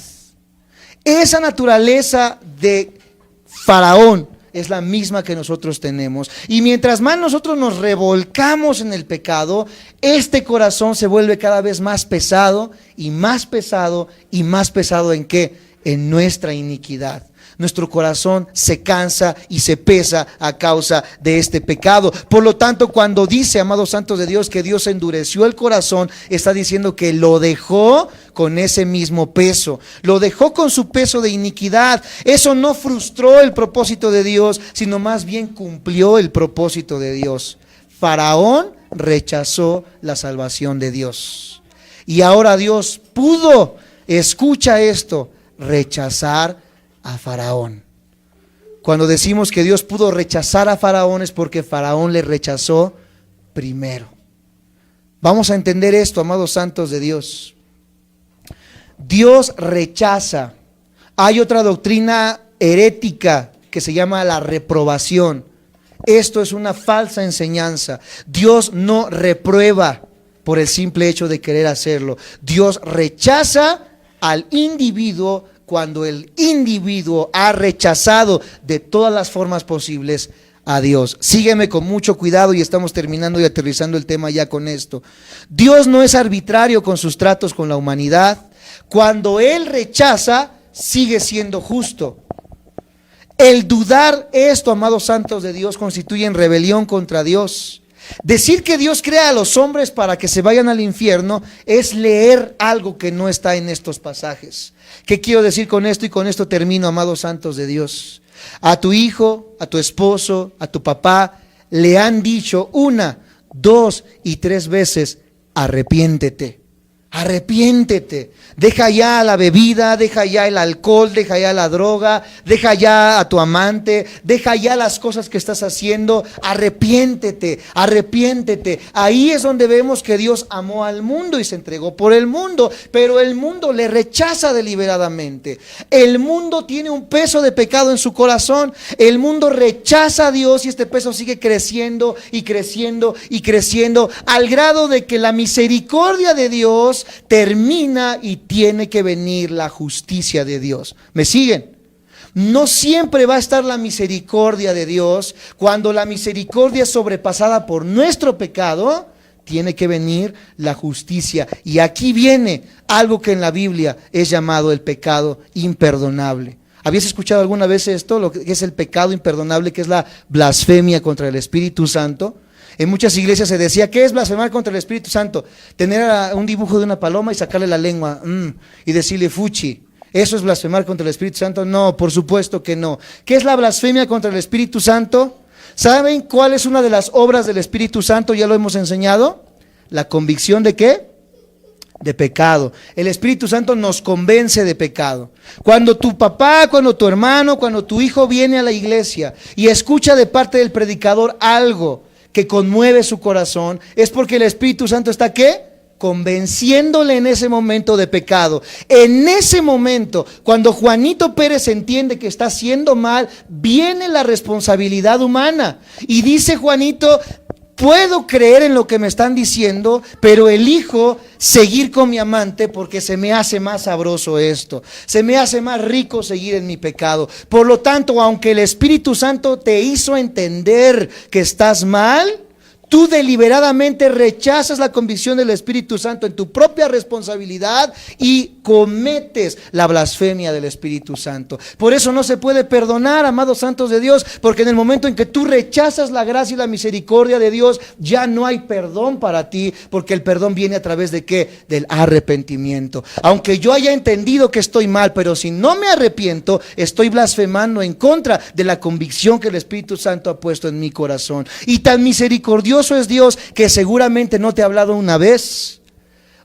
Esa naturaleza de Faraón es la misma que nosotros tenemos. Y mientras más nosotros nos revolcamos en el pecado, este corazón se vuelve cada vez más pesado y más pesado y más pesado. ¿En qué? En nuestra iniquidad. Nuestro corazón se cansa y se pesa a causa de este pecado. Por lo tanto, cuando dice, amados santos de Dios, que Dios endureció el corazón, está diciendo que lo dejó con ese mismo peso. Lo dejó con su peso de iniquidad. Eso no frustró el propósito de Dios, sino más bien cumplió el propósito de Dios. Faraón rechazó la salvación de Dios. Y ahora Dios pudo, escucha esto, rechazar a Faraón. Cuando decimos que Dios pudo rechazar a Faraón es porque Faraón le rechazó primero. Vamos a entender esto, amados santos de Dios. Dios rechaza. Hay otra doctrina herética que se llama la reprobación. Esto es una falsa enseñanza. Dios no reprueba por el simple hecho de querer hacerlo. Dios rechaza al individuo cuando el individuo ha rechazado de todas las formas posibles a Dios. Sígueme con mucho cuidado y estamos terminando y aterrizando el tema ya con esto. Dios no es arbitrario con sus tratos con la humanidad. Cuando Él rechaza, sigue siendo justo. El dudar esto, amados santos de Dios, constituye rebelión contra Dios. Decir que Dios crea a los hombres para que se vayan al infierno es leer algo que no está en estos pasajes. ¿Qué quiero decir con esto? Y con esto termino, amados santos de Dios. A tu hijo, a tu esposo, a tu papá, le han dicho 1, 2 y 3 veces, arrepiéntete. Arrepiéntete, deja ya la bebida, deja ya el alcohol, deja ya la droga, deja ya a tu amante, deja ya las cosas que estás haciendo, arrepiéntete, arrepiéntete. Ahí es donde vemos que Dios amó al mundo y se entregó por el mundo, pero el mundo le rechaza deliberadamente. El mundo tiene un peso de pecado en su corazón, el mundo rechaza a Dios y este peso sigue creciendo y creciendo y creciendo al grado de que la misericordia de Dios termina y tiene que venir la justicia de Dios. ¿Me siguen? No siempre va a estar la misericordia de Dios. Cuando la misericordia es sobrepasada por nuestro pecado, tiene que venir la justicia. Y aquí viene algo que en la Biblia es llamado el pecado imperdonable. ¿Habías escuchado alguna vez esto? Lo que es el pecado imperdonable, que es la blasfemia contra el Espíritu Santo. En muchas iglesias se decía, ¿qué es blasfemar contra el Espíritu Santo? Tener un dibujo de una paloma y sacarle la lengua y decirle fuchi. ¿Eso es blasfemar contra el Espíritu Santo? No, por supuesto que no. ¿Qué es la blasfemia contra el Espíritu Santo? ¿Saben cuál es una de las obras del Espíritu Santo? Ya lo hemos enseñado. ¿La convicción de qué? De pecado. El Espíritu Santo nos convence de pecado. Cuando tu papá, cuando tu hermano, cuando tu hijo viene a la iglesia y escucha de parte del predicador algo que conmueve su corazón, es porque el Espíritu Santo está ¿qué? Convenciéndole en ese momento de pecado. En ese momento, cuando Juanito Pérez entiende que está haciendo mal, viene la responsabilidad humana y dice Juanito, puedo creer en lo que me están diciendo, pero elijo seguir con mi amante porque se me hace más sabroso esto, se me hace más rico seguir en mi pecado. Por lo tanto, aunque el Espíritu Santo te hizo entender que estás mal, tú deliberadamente rechazas la convicción del Espíritu Santo en tu propia responsabilidad y cometes la blasfemia del Espíritu Santo. Por eso no se puede perdonar, amados santos de Dios, porque en el momento en que tú rechazas la gracia y la misericordia de Dios, ya no hay perdón para ti, porque el perdón viene a través de ¿qué? Del arrepentimiento. Aunque yo haya entendido que estoy mal, pero si no me arrepiento, estoy blasfemando en contra de la convicción que el Espíritu Santo ha puesto en mi corazón. Y tan misericordioso es Dios que seguramente no te ha hablado una vez.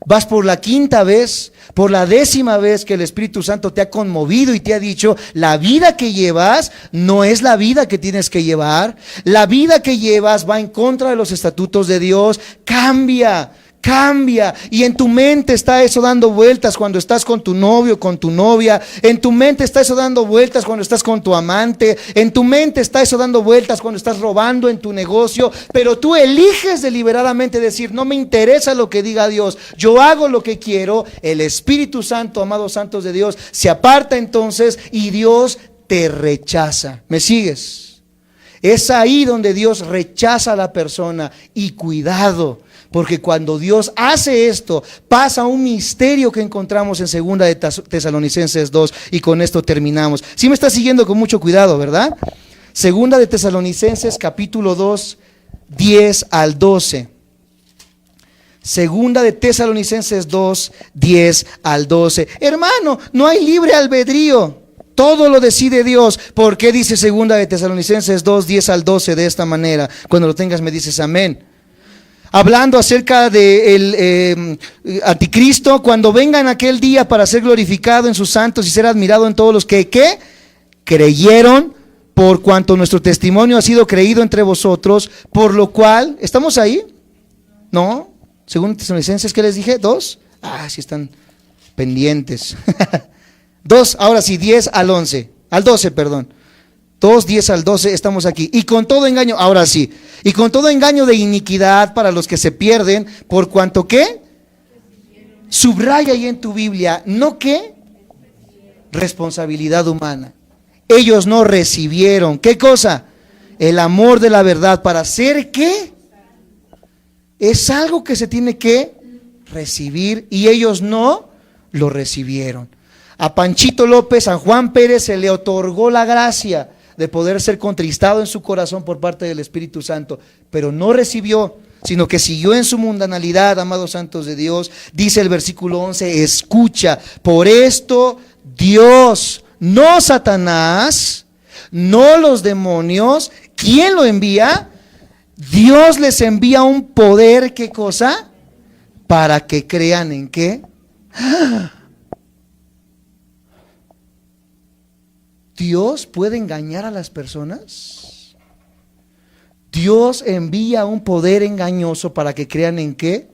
Vas por la 5ª vez, por la 10ª vez que el Espíritu Santo te ha conmovido y te ha dicho, la vida que llevas no es la vida que tienes que llevar. La vida que llevas va en contra de los estatutos de Dios. Cambia, Cambia. Y en tu mente está eso dando vueltas cuando estás con tu novio, con tu novia. En tu mente está eso dando vueltas cuando estás con tu amante. En tu mente está eso dando vueltas cuando estás robando en tu negocio. Pero tú eliges deliberadamente decir: no me interesa lo que diga Dios, yo hago lo que quiero. El Espíritu Santo, amados santos de Dios, se aparta entonces y Dios te rechaza. ¿Me sigues? Es ahí donde Dios rechaza a la persona. Y cuidado, porque cuando Dios hace esto, pasa un misterio que encontramos en 2 de Tesalonicenses 2, y con esto terminamos. Si me estás siguiendo con mucho cuidado, ¿verdad? 2 de Tesalonicenses capítulo 2, 10 al 12. 2 de Tesalonicenses 2, 10 al 12. Hermano, no hay libre albedrío. Todo lo decide Dios. ¿Por qué dice 2 de Tesalonicenses 2, 10 al 12 de esta manera? Cuando lo tengas me dices amén. Hablando acerca del anticristo, cuando venga en aquel día para ser glorificado en sus santos y ser admirado en todos los que ¿qué? Creyeron, por cuanto nuestro testimonio ha sido creído entre vosotros, por lo cual, ¿estamos ahí? ¿No? Según Tesalonicenses, ¿qué les dije? ¿2? Sí están pendientes. 2, ahora sí, 10 al 11, al 12, perdón. 2, 10 al 12, estamos aquí. Y con todo engaño, ahora sí, y con todo engaño de iniquidad para los que se pierden, por cuanto ¿qué? Subraya ahí en tu Biblia, ¿no qué? Responsabilidad humana. Ellos no recibieron, ¿qué cosa? El amor de la verdad para ser ¿qué? Es algo que se tiene que recibir y ellos no lo recibieron. A Panchito López, a Juan Pérez se le otorgó la gracia de poder ser contristado en su corazón por parte del Espíritu Santo, pero no recibió, sino que siguió en su mundanalidad, amados santos de Dios. Dice el versículo 11, escucha, por esto Dios, no Satanás, no los demonios, ¿quién lo envía? Dios les envía un poder, ¿qué cosa? Para que crean en ¿qué? ¿Dios puede engañar a las personas? Dios envía un poder engañoso para que crean en ¿qué?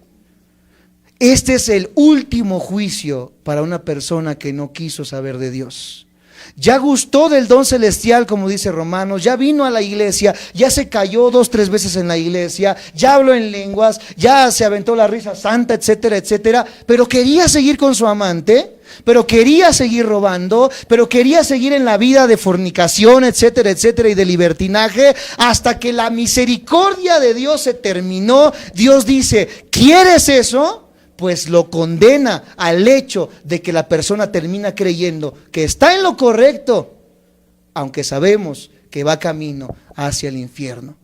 Este es el último juicio para una persona que no quiso saber de Dios. Ya gustó del don celestial, como dice Romanos, ya vino a la iglesia, ya se cayó 2, 3 veces en la iglesia, ya habló en lenguas, ya se aventó la risa santa, etcétera, etcétera, pero quería seguir con su amante, pero quería seguir robando, pero quería seguir en la vida de fornicación, etcétera, etcétera, y de libertinaje, hasta que la misericordia de Dios se terminó. Dios dice, ¿quieres eso? Pues lo condena al hecho de que la persona termina creyendo que está en lo correcto, aunque sabemos que va camino hacia el infierno.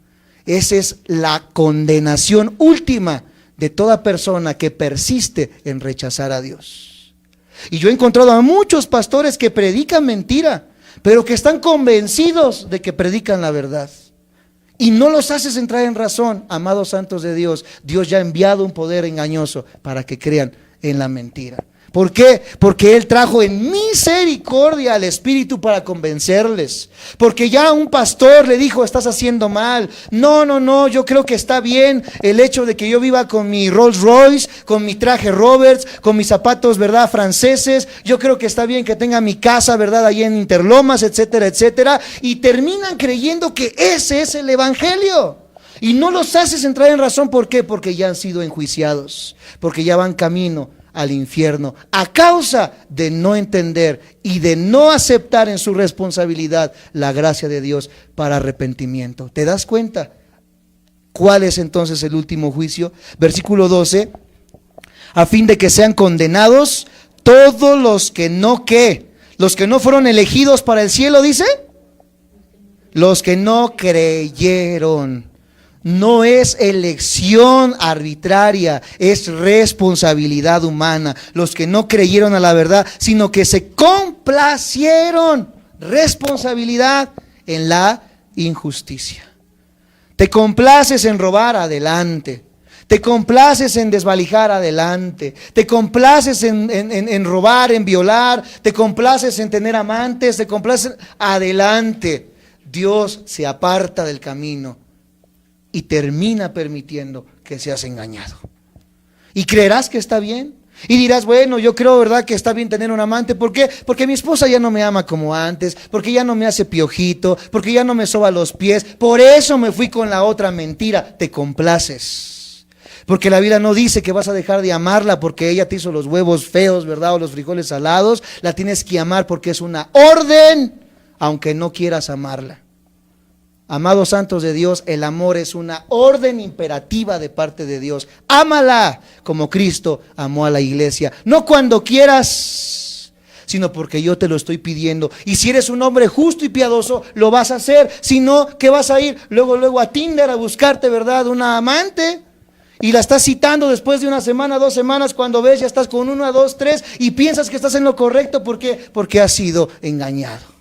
Esa es la condenación última de toda persona que persiste en rechazar a Dios. Y yo he encontrado a muchos pastores que predican mentira, pero que están convencidos de que predican la verdad. Y no los haces entrar en razón, amados santos de Dios. Dios ya ha enviado un poder engañoso para que crean en la mentira. ¿Por qué? Porque Él trajo en misericordia al Espíritu para convencerles. Porque ya un pastor le dijo, estás haciendo mal. No, yo creo que está bien el hecho de que yo viva con mi Rolls Royce, con mi traje Roberts, con mis zapatos, ¿verdad?, franceses. Yo creo que está bien que tenga mi casa, ¿verdad?, allí en Interlomas, etcétera, etcétera. Y terminan creyendo que ese es el evangelio. Y no los haces entrar en razón. ¿Por qué? Porque ya han sido enjuiciados. Porque ya van camino al infierno, a causa de no entender y de no aceptar en su responsabilidad la gracia de Dios para arrepentimiento. ¿Te das cuenta? ¿Cuál es entonces el último juicio? Versículo 12, a fin de que sean condenados todos los que no, ¿qué? Los que no fueron elegidos para el cielo, dice, los que no creyeron. No es elección arbitraria, es responsabilidad humana. Los que no creyeron a la verdad, sino que se complacieron. Responsabilidad en la injusticia. Te complaces en robar, adelante. Te complaces en desvalijar, adelante. Te complaces en robar, en violar. Te complaces en tener amantes. Te complaces, adelante. Dios se aparta del camino y termina permitiendo que seas engañado. Y creerás que está bien. Y dirás, bueno, yo creo, ¿verdad?, que está bien tener un amante. ¿Por qué? Porque mi esposa ya no me ama como antes, porque ya no me hace piojito, porque ya no me soba los pies. Por eso me fui con la otra mentira. Te complaces. Porque la Biblia no dice que vas a dejar de amarla porque ella te hizo los huevos feos, ¿verdad?, o los frijoles salados. La tienes que amar porque es una orden, aunque no quieras amarla. Amados santos de Dios, el amor es una orden imperativa de parte de Dios. Ámala como Cristo amó a la iglesia. No cuando quieras, sino porque yo te lo estoy pidiendo. Y si eres un hombre justo y piadoso, lo vas a hacer. Si no, ¿qué vas a ir? Luego a Tinder a buscarte, ¿verdad?, una amante. Y la estás citando después de una semana, 2 semanas, cuando ves ya estás con 1, 2, 3 y piensas que estás en lo correcto. ¿Por qué? Porque has sido engañado.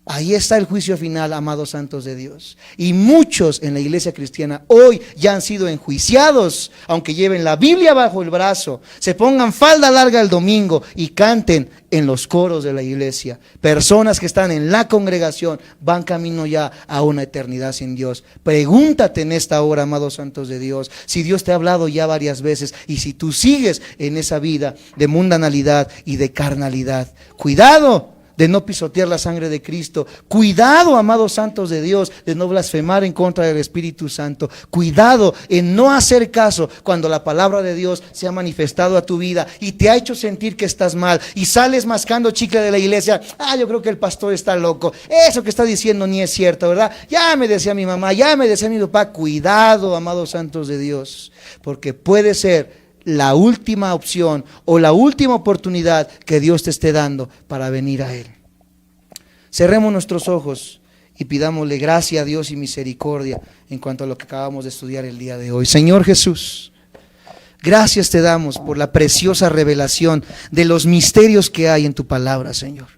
Ahí está el juicio final, amados santos de Dios. Y muchos en la iglesia cristiana hoy ya han sido enjuiciados, aunque lleven la Biblia bajo el brazo, se pongan falda larga el domingo y canten en los coros de la iglesia. Personas que están en la congregación van camino ya a una eternidad sin Dios. Pregúntate en esta hora, amados santos de Dios, si Dios te ha hablado ya varias veces y si tú sigues en esa vida de mundanalidad y de carnalidad. Cuidado de no pisotear la sangre de Cristo. Cuidado, amados santos de Dios, de no blasfemar en contra del Espíritu Santo. Cuidado en no hacer caso cuando la palabra de Dios se ha manifestado a tu vida y te ha hecho sentir que estás mal y sales mascando chicle de la iglesia. Yo creo que el pastor está loco. Eso que está diciendo ni es cierto, ¿verdad? Ya me decía mi mamá, ya me decía mi papá. Cuidado, amados santos de Dios, porque puede ser la última opción o la última oportunidad que Dios te esté dando para venir a Él. Cerremos nuestros ojos y pidámosle gracia a Dios y misericordia en cuanto a lo que acabamos de estudiar el día de hoy. Señor Jesús, gracias te damos por la preciosa revelación de los misterios que hay en tu palabra, Señor.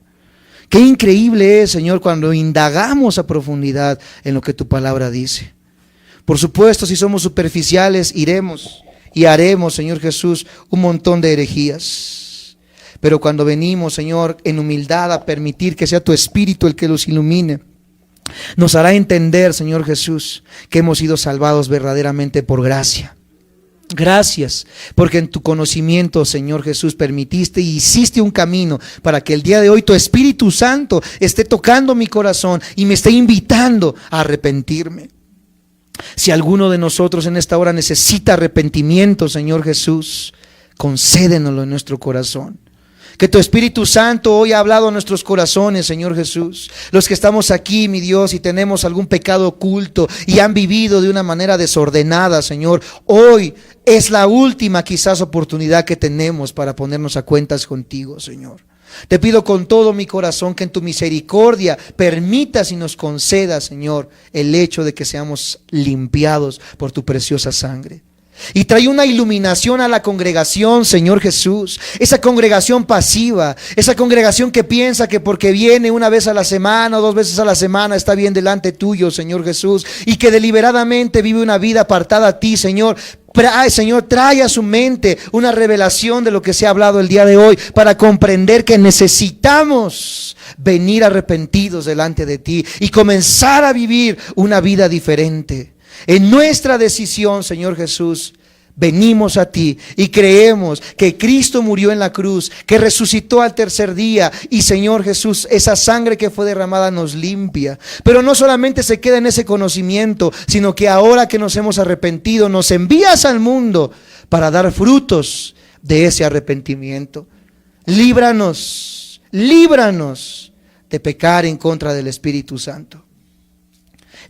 Qué increíble es, Señor, cuando indagamos a profundidad en lo que tu palabra dice. Por supuesto, si somos superficiales, iremos y haremos, Señor Jesús, un montón de herejías. Pero cuando venimos, Señor, en humildad a permitir que sea tu Espíritu el que los ilumine, nos hará entender, Señor Jesús, que hemos sido salvados verdaderamente por gracia. Gracias, porque en tu conocimiento, Señor Jesús, permitiste y hiciste un camino para que el día de hoy tu Espíritu Santo esté tocando mi corazón y me esté invitando a arrepentirme. Si alguno de nosotros en esta hora necesita arrepentimiento, Señor Jesús, concédenoslo en nuestro corazón. Que tu Espíritu Santo hoy ha hablado a nuestros corazones, Señor Jesús. Los que estamos aquí, mi Dios, y tenemos algún pecado oculto y han vivido de una manera desordenada, Señor, hoy es la última quizás oportunidad que tenemos para ponernos a cuentas contigo, Señor. Te pido con todo mi corazón que en tu misericordia permitas y nos concedas, Señor, el hecho de que seamos limpiados por tu preciosa sangre. Y trae una iluminación a la congregación, Señor Jesús. Esa congregación pasiva, esa congregación que piensa que porque viene una vez a la semana o 2 veces a la semana está bien delante tuyo, Señor Jesús. Y que deliberadamente vive una vida apartada a ti, Señor. Señor, trae a su mente una revelación de lo que se ha hablado el día de hoy para comprender que necesitamos venir arrepentidos delante de ti y comenzar a vivir una vida diferente. En nuestra decisión, Señor Jesús, venimos a ti y creemos que Cristo murió en la cruz, que resucitó al tercer día y, Señor Jesús, esa sangre que fue derramada nos limpia. Pero no solamente se queda en ese conocimiento, sino que ahora que nos hemos arrepentido, nos envías al mundo para dar frutos de ese arrepentimiento. Líbranos de pecar en contra del Espíritu Santo.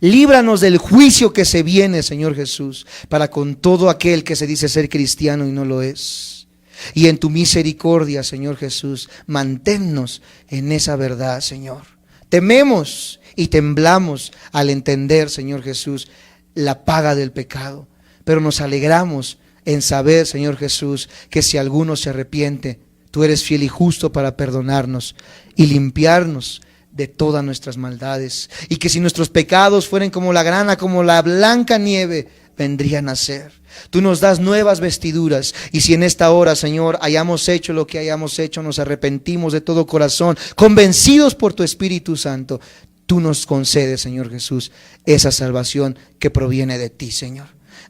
Líbranos del juicio que se viene, Señor Jesús, para con todo aquel que se dice ser cristiano y no lo es. Y en tu misericordia, Señor Jesús, manténnos en esa verdad, Señor. Tememos y temblamos al entender, Señor Jesús, la paga del pecado. Pero nos alegramos en saber, Señor Jesús, que si alguno se arrepiente, tú eres fiel y justo para perdonarnos y limpiarnos de todas nuestras maldades, y que si nuestros pecados fueren como la grana, como la blanca nieve, vendrían a ser. Tú nos das nuevas vestiduras, y si en esta hora, Señor, hayamos hecho lo que hayamos hecho, nos arrepentimos de todo corazón, convencidos por tu Espíritu Santo, tú nos concedes, Señor Jesús, esa salvación que proviene de ti, Señor.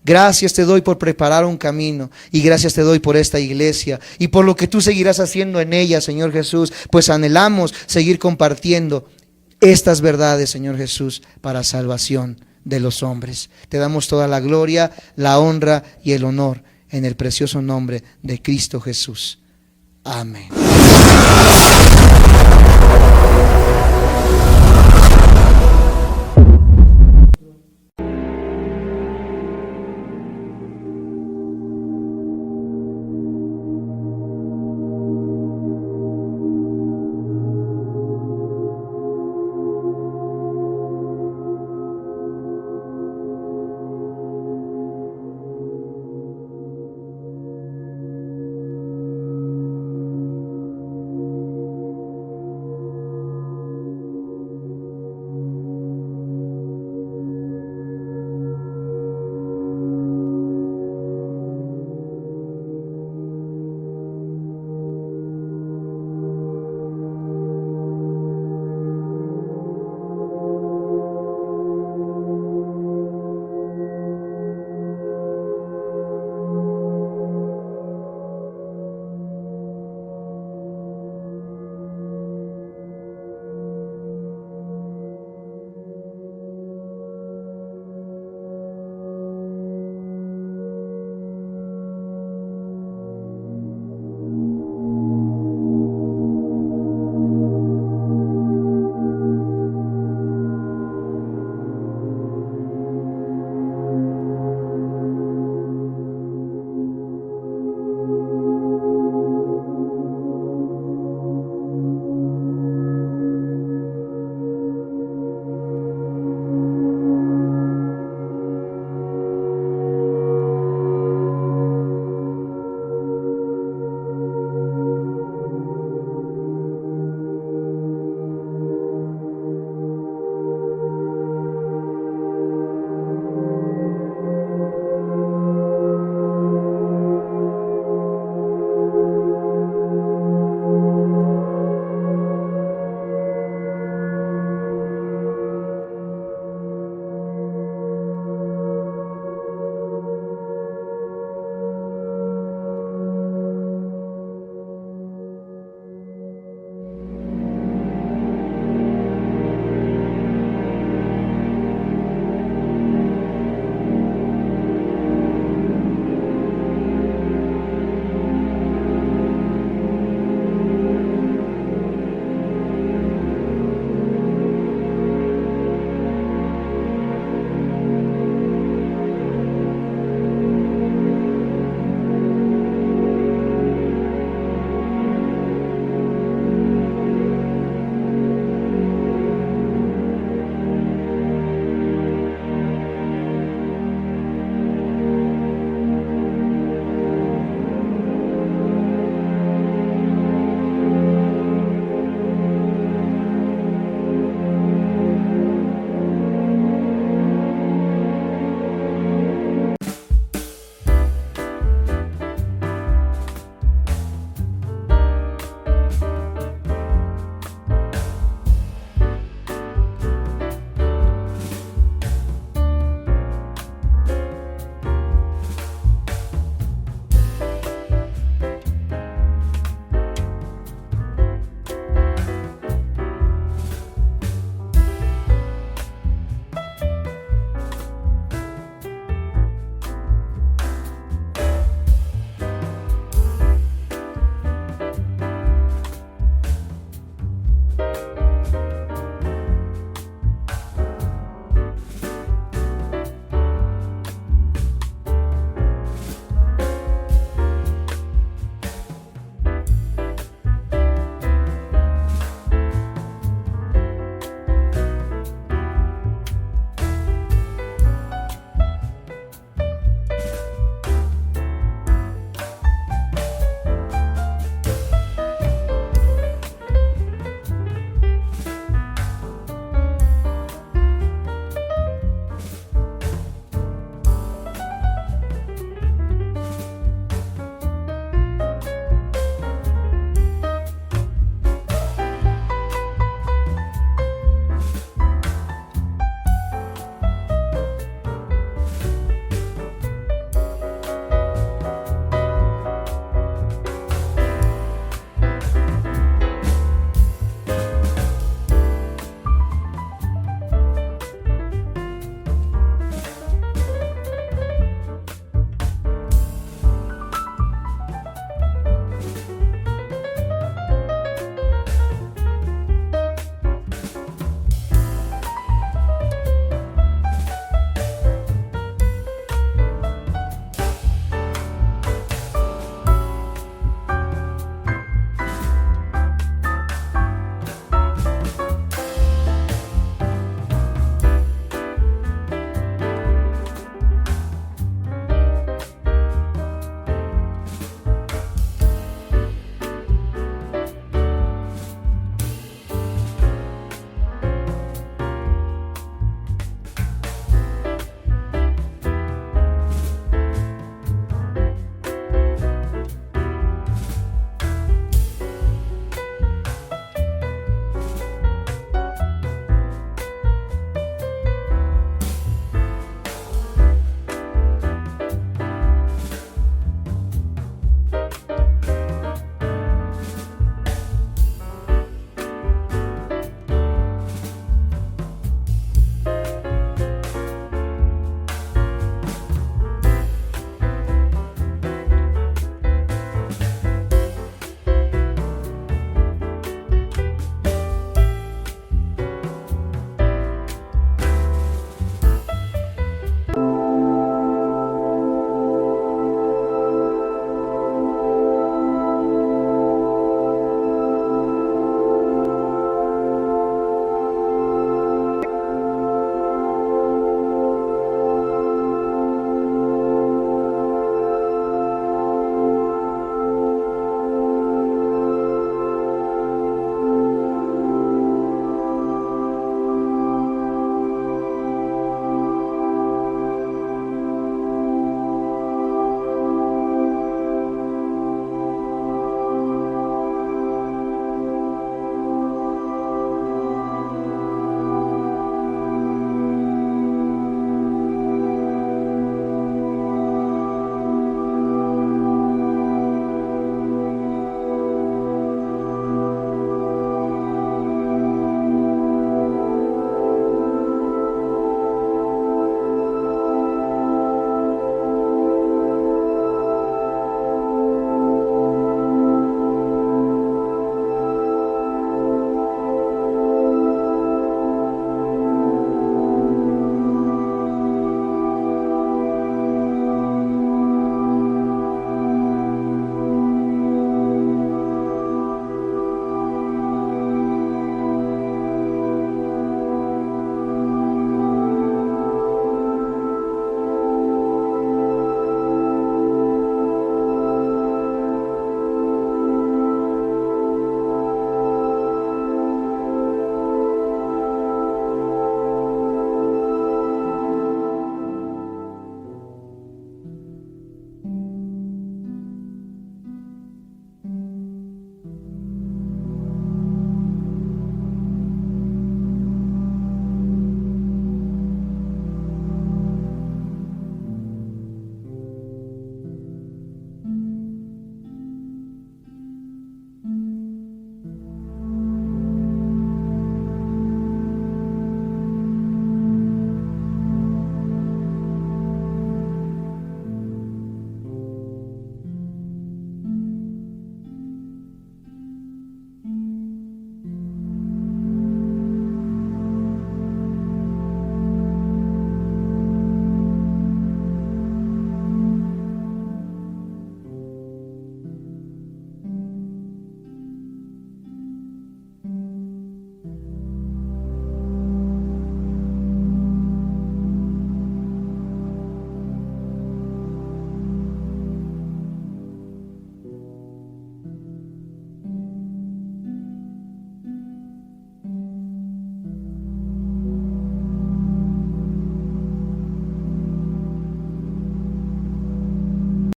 Gracias te doy por preparar un camino, y gracias te doy por esta iglesia y por lo que tú seguirás haciendo en ella, Señor Jesús, pues anhelamos seguir compartiendo estas verdades, Señor Jesús, para salvación de los hombres. Te damos toda la gloria, la honra y el honor en el precioso nombre de Cristo Jesús. Amén.